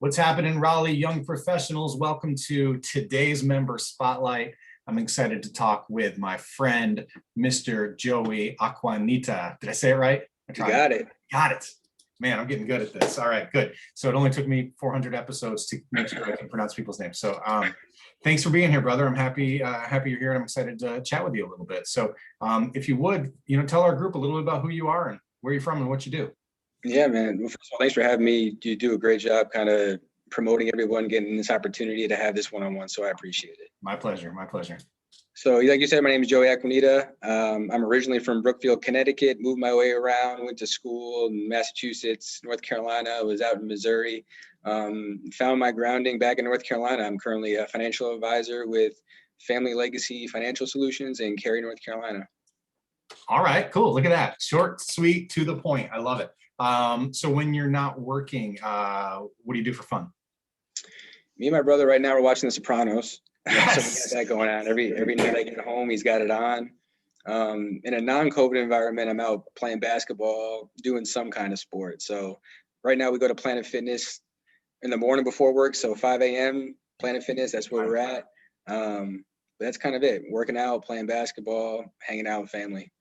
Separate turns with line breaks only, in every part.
What's happening, Raleigh Young Professionals? Welcome to today's member spotlight. I'm excited to talk with my friend, Mr. Joey Acquanita. Did I say it right?
You got it.
Got it. Man, I'm getting good at this. All right, good. So it only took me 400 episodes to make sure I can pronounce people's names. So thanks for being here, brother. I'm happy you're here, and I'm excited to chat with you a little bit. So if you would, tell our group a little bit about who you are and where you're from and what you do.
Yeah, man. Well, first of all, thanks for having me. You do a great job kind of promoting everyone, getting this opportunity to have this one-on-one. So I appreciate it.
My pleasure. My pleasure.
So like you said, my name is Joey Acquanita. I'm originally from Brookfield, Connecticut, moved my way around, went to school in Massachusetts, North Carolina, was out in Missouri, found my grounding back in North Carolina. I'm currently a financial advisor with Family Legacy Financial Solutions in Cary, North Carolina.
All right, cool. Look at that. Short, sweet, to the point. I love it. So when you're not working, what do you do for fun?
Me and my brother right now are watching The Sopranos.
Yes.
So we got that going on. Every night I get home, he's got it on. In a non-COVID environment, I'm out playing basketball, doing some kind of sport. So right now we go to Planet Fitness in the morning before work. So 5 a.m. Planet Fitness, that's where we're at. But that's kind of it. Working out, playing basketball, hanging out with family.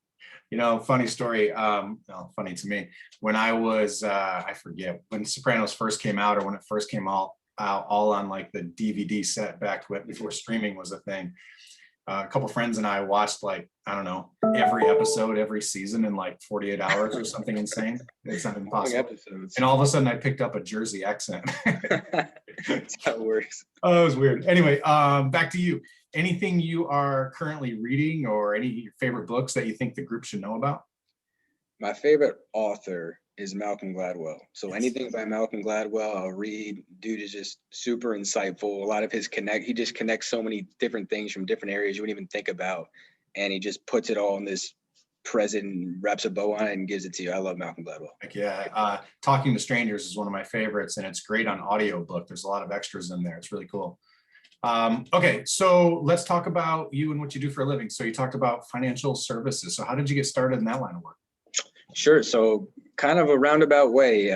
Funny story, well, funny to me. When I was, I forget, when Sopranos first came out or when it first came all on like the DVD set back before streaming was a thing. A couple friends and I watched like, I don't know, every episode, every season in like 48 hours or something insane. It's not impossible. And all of a sudden I picked up a Jersey accent.
That's how it works.
Oh, it was weird. Anyway, back to you. Anything you are currently reading or any favorite books that you think the group should know about?
My favorite author is Malcolm Gladwell. So
Yes.
Anything by Malcolm Gladwell, I'll read. Dude is just super insightful. A lot of his he just connects so many different things from different areas you wouldn't even think about. And he just puts it all in this present and wraps a bow on it and gives it to you. I love Malcolm Gladwell.
Like, yeah, Talking to Strangers is one of my favorites, and it's great on audiobook. There's a lot of extras in there. It's really cool. Okay, so let's talk about you and what you do for a living. So you talked about financial services. So how did you get started in that line of work?
Sure. So kind of a roundabout way.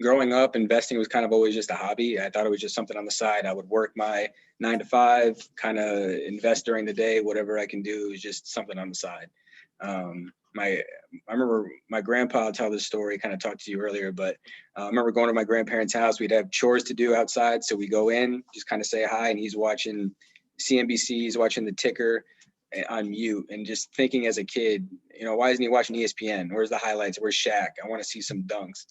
Growing up, investing was kind of always just a hobby. I thought it was just something on the side. I would work my 9 to 5, kind of invest during the day, whatever I can do is just something on the side. I remember my grandpa tell this story, kind of talked to you earlier, but I remember going to my grandparents' house. We'd have chores to do outside. So we go in, just kind of say hi, and he's watching CNBC, he's watching the ticker on mute, and just thinking as a kid, why isn't he watching ESPN? Where's the highlights? Where's Shaq? I want to see some dunks.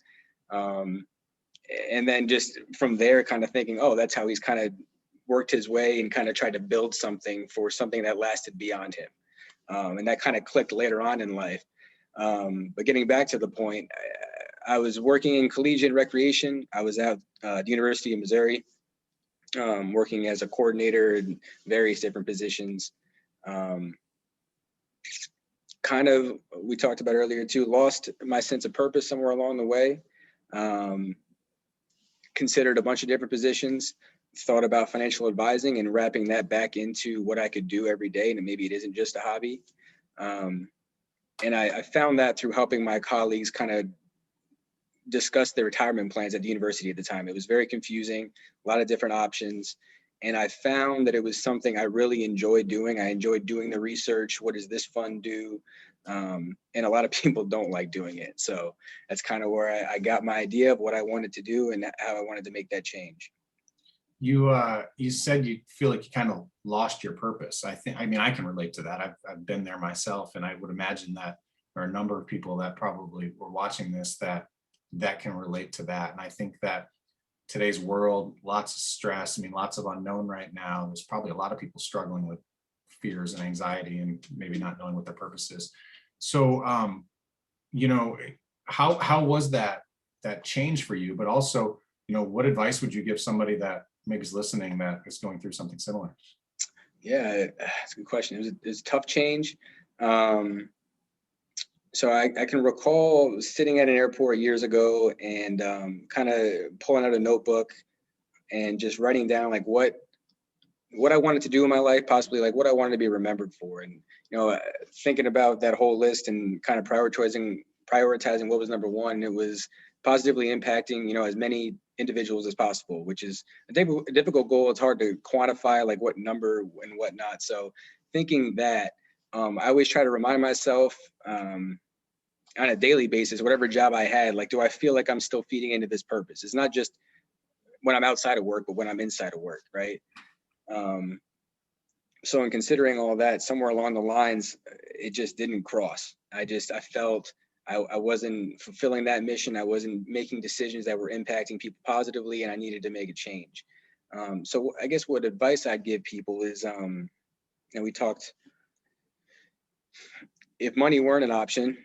And then just from there, kind of thinking, oh, that's how he's kind of worked his way and kind of tried to build something that lasted beyond him. And that kind of clicked later on in life. But getting back to the point, I was working in collegiate recreation. I was at the University of Missouri, working as a coordinator in various different positions. Kind of, we talked about earlier too, lost my sense of purpose somewhere along the way. Considered a bunch of different positions, thought about financial advising and wrapping that back into what I could do every day. And maybe it isn't just a hobby. And I found that through helping my colleagues kind of discuss their retirement plans at the university at the time. It was very confusing, a lot of different options. And I found that it was something I really enjoyed doing. I enjoyed doing the research. What does this fund do? And a lot of people don't like doing it. So that's kind of where I got my idea of what I wanted to do and how I wanted to make that change.
You said you feel like you kind of lost your purpose. I can relate to that. I've been there myself, and I would imagine that there are a number of people that probably were watching this that can relate to that. And I think that today's world, lots of stress. Lots of unknown right now. There's probably a lot of people struggling with fears and anxiety and maybe not knowing what their purpose is. So, how was that change for you? But also, what advice would you give somebody that maybe is listening that is going through something similar?
Yeah, that's a good question. It was a tough change. So I can recall sitting at an airport years ago and kind of pulling out a notebook and just writing down like what I wanted to do in my life, possibly like what I wanted to be remembered for. And, thinking about that whole list and kind of prioritizing what was number one. It was positively impacting, as many individuals as possible, which is a difficult goal. It's hard to quantify like what number and whatnot. So thinking that, I always try to remind myself on a daily basis, whatever job I had, like, do I feel like I'm still feeding into this purpose? It's not just when I'm outside of work, but when I'm inside of work, right? So in considering all that, somewhere along the lines, it just didn't cross. I felt I wasn't fulfilling that mission. I wasn't making decisions that were impacting people positively, and I needed to make a change. So I guess what advice I'd give people is, and we talked, if money weren't an option,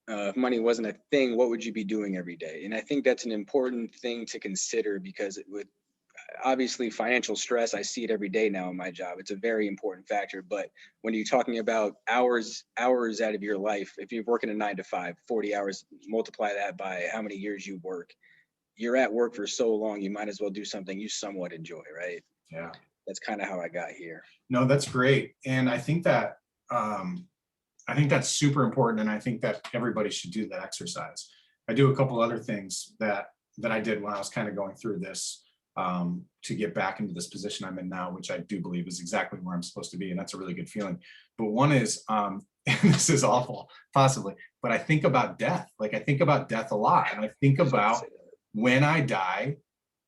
if money wasn't a thing, what would you be doing every day? And I think that's an important thing to consider, because with obviously financial stress, I see it every day now in my job. It's a very important factor. But when you're talking about hours out of your life, if you're working a 9 to 5, 40 hours, multiply that by how many years you work, you're at work for so long, you might as well do something you somewhat enjoy, right?
Yeah.
That's kind of how I got here.
No, that's great. And I think that, I think that's super important. And I think that everybody should do that exercise. I do a couple other things that I did when I was kind of going through this, to get back into this position I'm in now, which I do believe is exactly where I'm supposed to be. And that's a really good feeling. But one is, and this is awful, possibly, but I think about death. Like, I think about death a lot. And I think about when I die,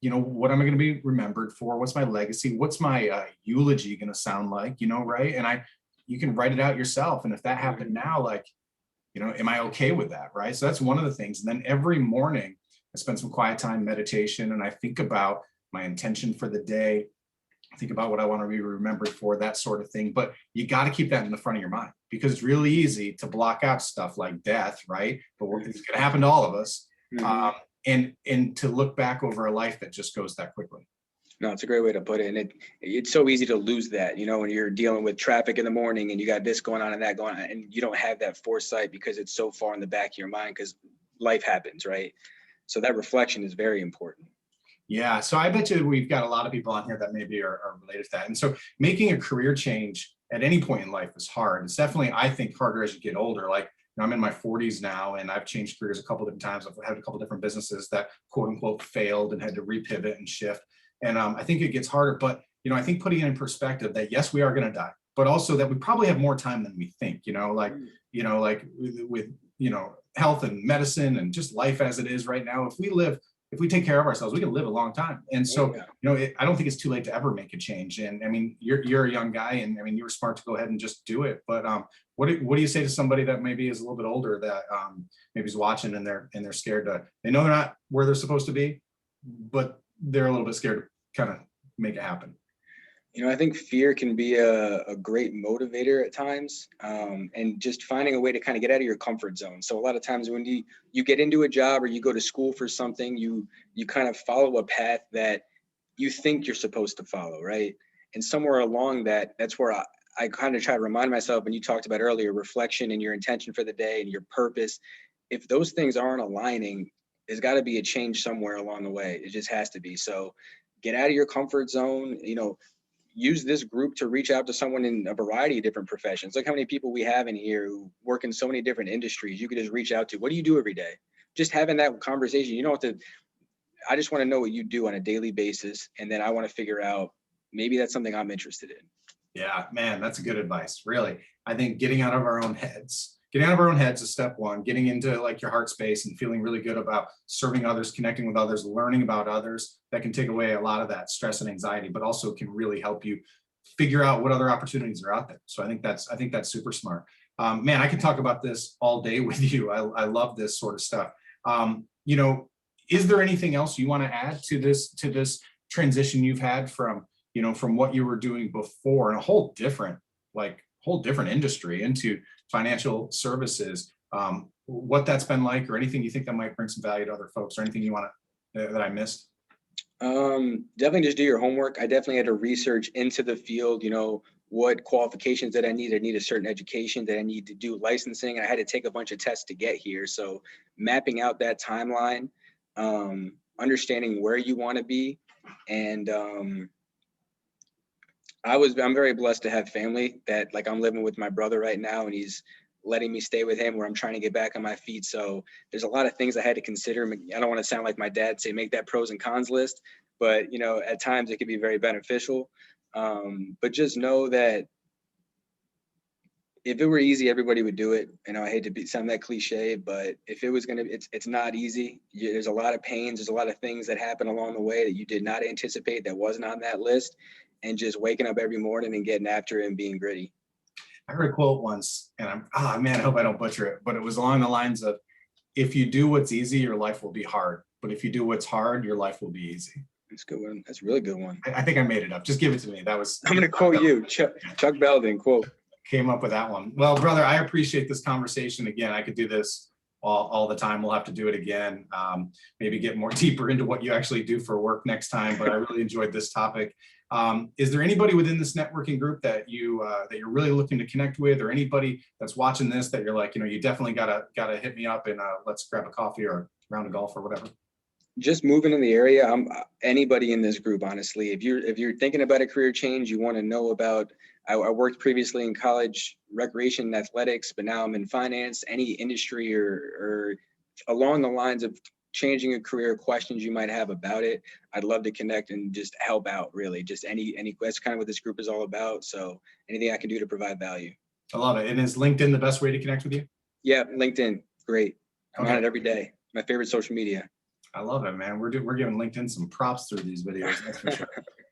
what am I going to be remembered for? What's my legacy? What's my eulogy going to sound like, right? And you can write it out yourself. And if that happened now, like, am I okay with that? Right. So that's one of the things. And then every morning I spend some quiet time, meditation, and I think about my intention for the day. I think about what I want to be remembered for, that sort of thing. But you got to keep that in the front of your mind, because it's really easy to block out stuff like death, right? But it's going to happen to all of us. And to look back over a life that just goes that quickly.
No, it's a great way to put it. And it's so easy to lose that, when you're dealing with traffic in the morning and you got this going on and that going on, and you don't have that foresight because it's so far in the back of your mind because life happens, right? So that reflection is very important. Yeah.
So I bet you we've got a lot of people on here that maybe are related to that. And so making a career change at any point in life is hard. It's definitely, I think, harder as you get older. Like, I'm in my 40s now, and I've changed careers a couple different times. I've had a couple different businesses that quote unquote failed and had to repivot and shift. And I think it gets harder, but, I think putting it in perspective that yes, we are going to die, but also that we probably have more time than we think, like with health and medicine and just life as it is right now. If we take care of ourselves, we can live a long time. And so, I don't think it's too late to ever make a change. And I mean, you're a young guy, and I mean, you were smart to go ahead and just do it. But what do you say to somebody that maybe is a little bit older, that maybe is watching and they're scared they know they're not where they're supposed to be, but they're a little bit scared to kind of make it happen?
I think fear can be a great motivator at times, and just finding a way to kind of get out of your comfort zone. So a lot of times when you get into a job or you go to school for something, you kind of follow a path that you think you're supposed to follow, right? And somewhere along that's where I kind of try to remind myself, when you talked about earlier, reflection and your intention for the day and your purpose. If those things aren't aligning, there's got to be a change somewhere along the way. It just has to be. So get out of your comfort zone, use this group to reach out to someone in a variety of different professions. Look how many people we have in here who work in so many different industries. You could just reach out to. What do you do every day? Just having that conversation. You don't have to, I just want to know what you do on a daily basis. And then I want to figure out, maybe that's something I'm interested in.
Yeah, man, that's a good advice. Really. I think getting out of our own heads is step one. Getting into like your heart space and feeling really good about serving others, connecting with others, learning about others, that can take away a lot of that stress and anxiety, but also can really help you figure out what other opportunities are out there. So I think that's super smart. Man, I could talk about this all day with you. I love this sort of stuff. Is there anything else you want to add to this transition you've had from what you were doing before in a whole different industry into financial services, what that's been like, or anything you think that might bring some value to other folks, or anything you want to that I missed?
Definitely just do your homework. I definitely had to research into the field, what qualifications that I need. I need a certain education, that I need to do licensing. I had to take a bunch of tests to get here. So mapping out that timeline, understanding where you want to be. And I'm very blessed to have family that, like, I'm living with my brother right now, and he's letting me stay with him where I'm trying to get back on my feet. So there's a lot of things I had to consider. I don't want to sound like my dad, say make that pros and cons list, but at times it can be very beneficial. But just know that if it were easy, everybody would do it. I hate to sound that cliche, but if it was it's not easy. There's a lot of pains. There's a lot of things that happen along the way that you did not anticipate that wasn't on that list, and just waking up every morning and getting after it and being gritty.
I heard a quote once, and I hope I don't butcher it, but it was along the lines of, if you do what's easy, your life will be hard. But if you do what's hard, your life will be easy.
That's a good one. That's a really good one.
I think I made it up. Just give it to me. That was.
I'm going to quote you, Chuck Belden quote.
Came up with that one. Well, brother, I appreciate this conversation. Again, I could do this all the time. We'll have to do it again. Maybe get more deeper into what you actually do for work next time. But I really enjoyed this topic. Is there anybody within this networking group that you're really looking to connect with, or anybody that's watching this that you're like, you definitely gotta hit me up and let's grab a coffee or a round of golf or whatever?
Just moving in the area. Anybody in this group, honestly. If you're thinking about a career change, you want to know about. I worked previously in college, recreation and athletics, but now I'm in finance. Any industry or along the lines of changing a career, questions you might have about it, I'd love to connect and just help out. Really, just any. That's kind of what this group is all about. So anything I can do to provide value.
I love it. And is LinkedIn the best way to connect with you?
Yeah, LinkedIn, great. I'm on it every day. My favorite social media.
I love it, man. We're giving LinkedIn some props through these videos. That's for sure.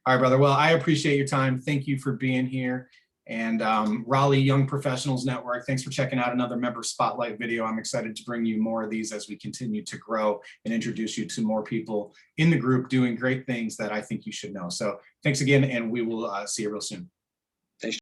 All right, brother. Well, I appreciate your time. Thank you for being here. And Raleigh Young Professionals Network, thanks for checking out another member spotlight video. I'm excited to bring you more of these as we continue to grow and introduce you to more people in the group doing great things that I think you should know. So thanks again, and we will see you real soon.